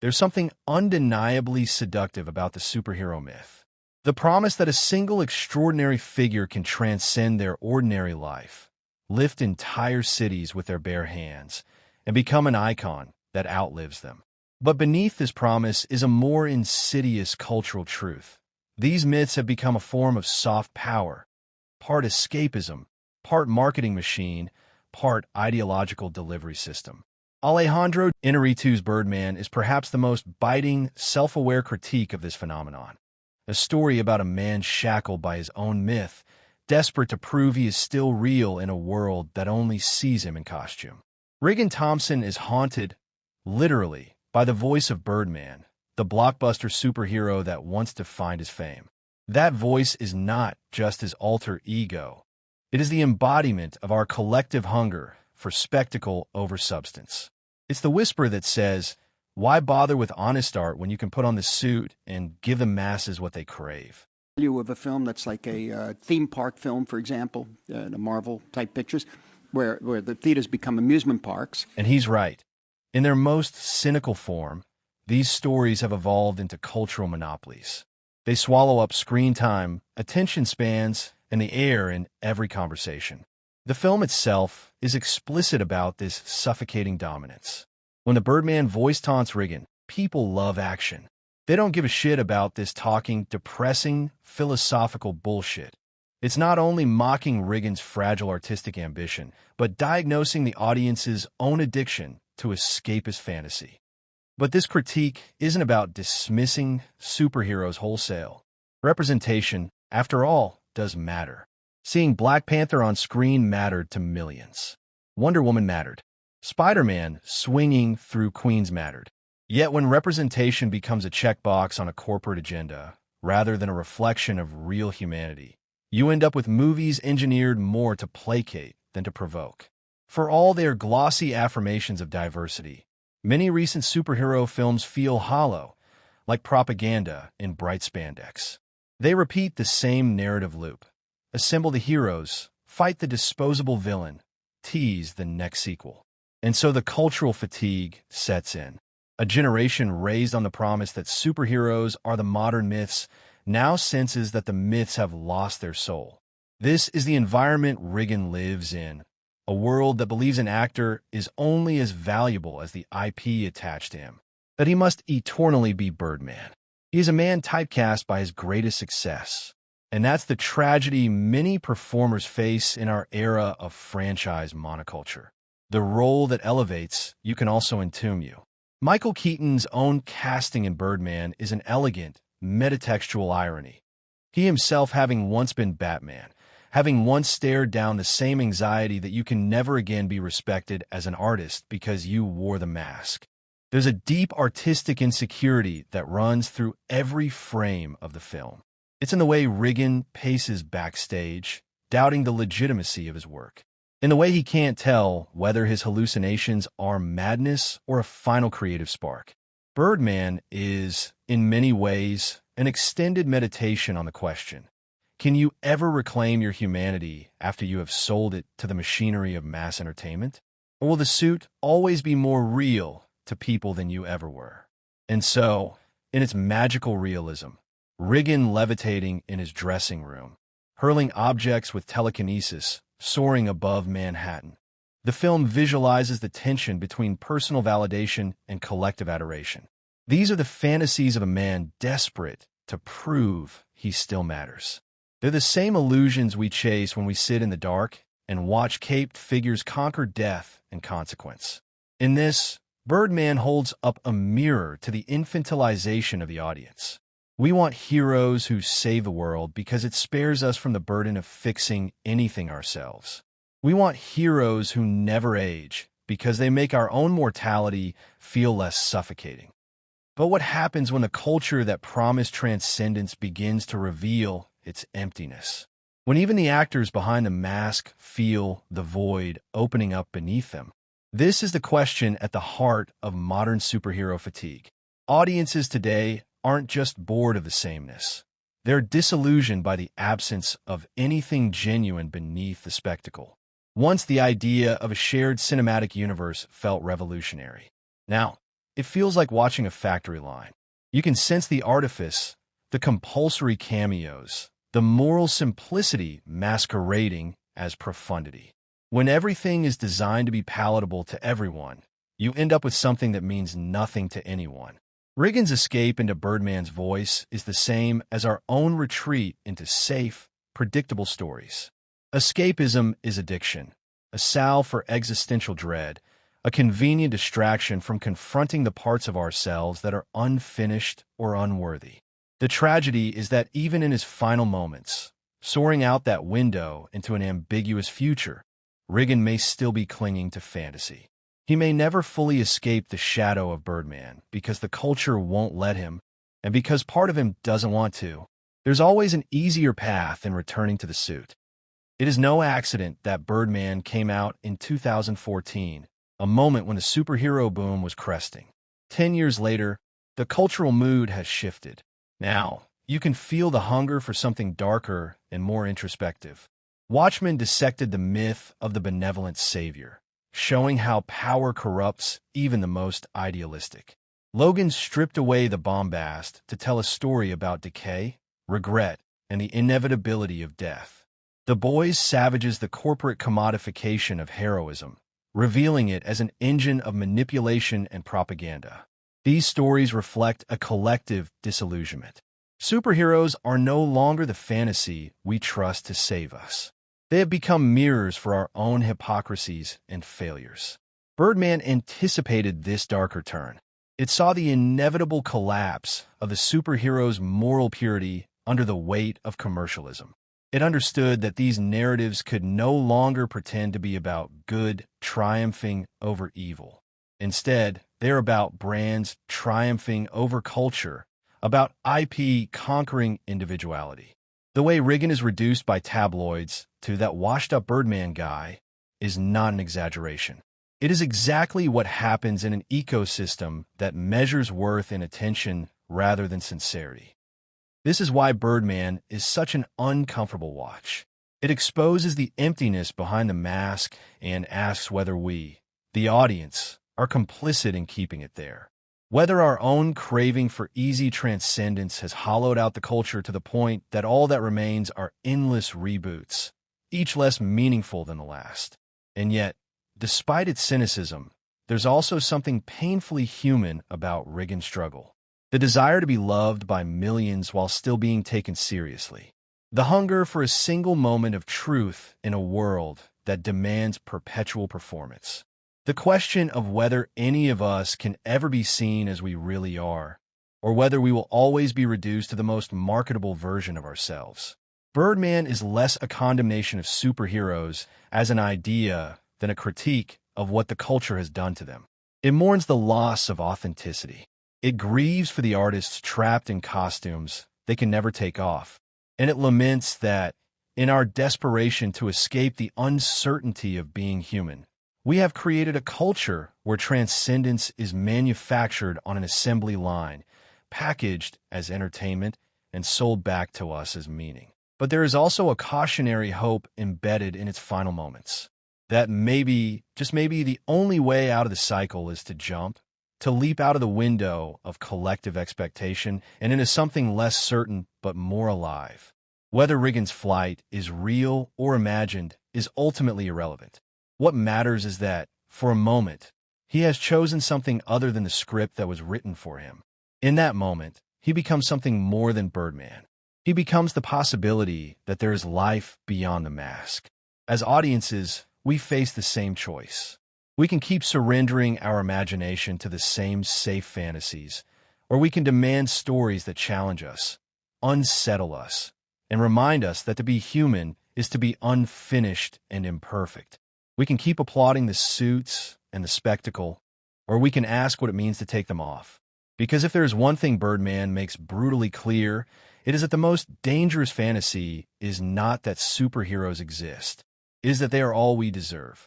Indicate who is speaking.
Speaker 1: There's something undeniably seductive about the superhero myth. The promise that a single extraordinary figure can transcend their ordinary life, lift entire cities with their bare hands, and become an icon that outlives them. But beneath this promise is a more insidious cultural truth. These myths have become a form of soft power, part escapism, part marketing machine, part ideological delivery system. Alejandro Inarritu's Birdman is perhaps the most biting, self-aware critique of this phenomenon. A story about a man shackled by his own myth, desperate to prove he is still real in a world that only sees him in costume. Regan Thompson is haunted, literally, by the voice of Birdman, the blockbuster superhero that wants to find his fame. That voice is not just his alter ego. It is the embodiment of our collective hunger for spectacle over substance. It's the whisper that says, why bother with honest art when you can put on the suit and give the masses what they crave?
Speaker 2: Of a film that's like a theme park film, for example, the Marvel-type pictures, where the theaters become amusement parks.
Speaker 1: And he's right. In their most cynical form, these stories have evolved into cultural monopolies. They swallow up screen time, attention spans, and the air in every conversation. The film itself is explicit about this suffocating dominance. When the Birdman voice taunts Regan, people love action. They don't give a shit about this talking, depressing, philosophical bullshit. It's not only mocking Regan's fragile artistic ambition, but diagnosing the audience's own addiction to escapist fantasy. But this critique isn't about dismissing superheroes wholesale. Representation, after all, does matter. Seeing Black Panther on screen mattered to millions. Wonder Woman mattered. Spider-Man swinging through Queens mattered. Yet when representation becomes a checkbox on a corporate agenda, rather than a reflection of real humanity, you end up with movies engineered more to placate than to provoke. For all their glossy affirmations of diversity, many recent superhero films feel hollow, like propaganda in bright spandex. They repeat the same narrative loop. Assemble the heroes, fight the disposable villain, tease the next sequel. And so the cultural fatigue sets in. A generation raised on the promise that superheroes are the modern myths now senses that the myths have lost their soul. This is the environment Regan lives in, a world that believes an actor is only as valuable as the IP attached to him, that he must eternally be Birdman. He is a man typecast by his greatest success. And that's the tragedy many performers face in our era of franchise monoculture. The role that elevates you can also entomb you. Michael Keaton's own casting in Birdman is an elegant, metatextual irony. He himself having once been Batman, having once stared down the same anxiety that you can never again be respected as an artist because you wore the mask. There's a deep artistic insecurity that runs through every frame of the film. It's in the way Regan paces backstage, doubting the legitimacy of his work. In the way he can't tell whether his hallucinations are madness or a final creative spark. Birdman is, in many ways, an extended meditation on the question, can you ever reclaim your humanity after you have sold it to the machinery of mass entertainment? Or will the suit always be more real to people than you ever were? And so, in its magical realism, Regan levitating in his dressing room, hurling objects with telekinesis, soaring above Manhattan. The film visualizes the tension between personal validation and collective adoration. These are the fantasies of a man desperate to prove he still matters. They're the same illusions we chase when we sit in the dark and watch caped figures conquer death and consequence. In this, Birdman holds up a mirror to the infantilization of the audience. We want heroes who save the world because it spares us from the burden of fixing anything ourselves. We want heroes who never age because they make our own mortality feel less suffocating. But what happens when the culture that promised transcendence begins to reveal its emptiness? When even the actors behind the mask feel the void opening up beneath them? This is the question at the heart of modern superhero fatigue. Audiences today aren't just bored of the sameness. They're disillusioned by the absence of anything genuine beneath the spectacle. Once the idea of a shared cinematic universe felt revolutionary. Now, It feels like watching a factory line. You can sense the artifice, the compulsory cameos, the moral simplicity masquerading as profundity. When everything is designed to be palatable to everyone, you end up with something that means nothing to anyone. Riggins' escape into Birdman's voice is the same as our own retreat into safe, predictable stories. Escapism is addiction, a salve for existential dread, a convenient distraction from confronting the parts of ourselves that are unfinished or unworthy. The tragedy is that even in his final moments, soaring out that window into an ambiguous future, Riggin may still be clinging to fantasy. He may never fully escape the shadow of Birdman because the culture won't let him, and because part of him doesn't want to. There's always an easier path in returning to the suit. It is no accident that Birdman came out in 2014, a moment when the superhero boom was cresting. 10 years later, the cultural mood has shifted. Now, you can feel the hunger for something darker and more introspective. Watchmen dissected the myth of the benevolent savior, showing how power corrupts even the most idealistic. Logan stripped away the bombast to tell a story about decay, regret, and the inevitability of death. The Boys savages the corporate commodification of heroism, revealing it as an engine of manipulation and propaganda. These stories reflect a collective disillusionment. Superheroes are no longer the fantasy we trust to save us. They have become mirrors for our own hypocrisies and failures. Birdman anticipated this darker turn. It saw the inevitable collapse of the superhero's moral purity under the weight of commercialism. It understood that these narratives could no longer pretend to be about good triumphing over evil. Instead, they're about brands triumphing over culture, about IP conquering individuality. The way Riggin is reduced by tabloids to that washed-up Birdman guy is not an exaggeration. It is exactly what happens in an ecosystem that measures worth in attention rather than sincerity. This is why Birdman is such an uncomfortable watch. It exposes the emptiness behind the mask and asks whether we, the audience, are complicit in keeping it there. Whether our own craving for easy transcendence has hollowed out the culture to the point that all that remains are endless reboots, each less meaningful than the last. And yet, despite its cynicism, there's also something painfully human about Riggin's struggle. The desire to be loved by millions while still being taken seriously. The hunger for a single moment of truth in a world that demands perpetual performance. The question of whether any of us can ever be seen as we really are, or whether we will always be reduced to the most marketable version of ourselves. Birdman is less a condemnation of superheroes as an idea than a critique of what the culture has done to them. It mourns the loss of authenticity. It grieves for the artists trapped in costumes they can never take off, and it laments that, in our desperation to escape the uncertainty of being human, we have created a culture where transcendence is manufactured on an assembly line, packaged as entertainment, and sold back to us as meaning. But there is also a cautionary hope embedded in its final moments. That maybe, just maybe, the only way out of the cycle is to jump, to leap out of the window of collective expectation and into something less certain but more alive. Whether Riggin's flight is real or imagined is ultimately irrelevant. What matters is that, for a moment, he has chosen something other than the script that was written for him. In that moment, he becomes something more than Birdman. He becomes the possibility that there is life beyond the mask. As audiences, we face the same choice. We can keep surrendering our imagination to the same safe fantasies, or we can demand stories that challenge us, unsettle us, and remind us that to be human is to be unfinished and imperfect. We can keep applauding the suits and the spectacle, or we can ask what it means to take them off. Because if there is one thing Birdman makes brutally clear, it is that the most dangerous fantasy is not that superheroes exist. It is that they are all we deserve.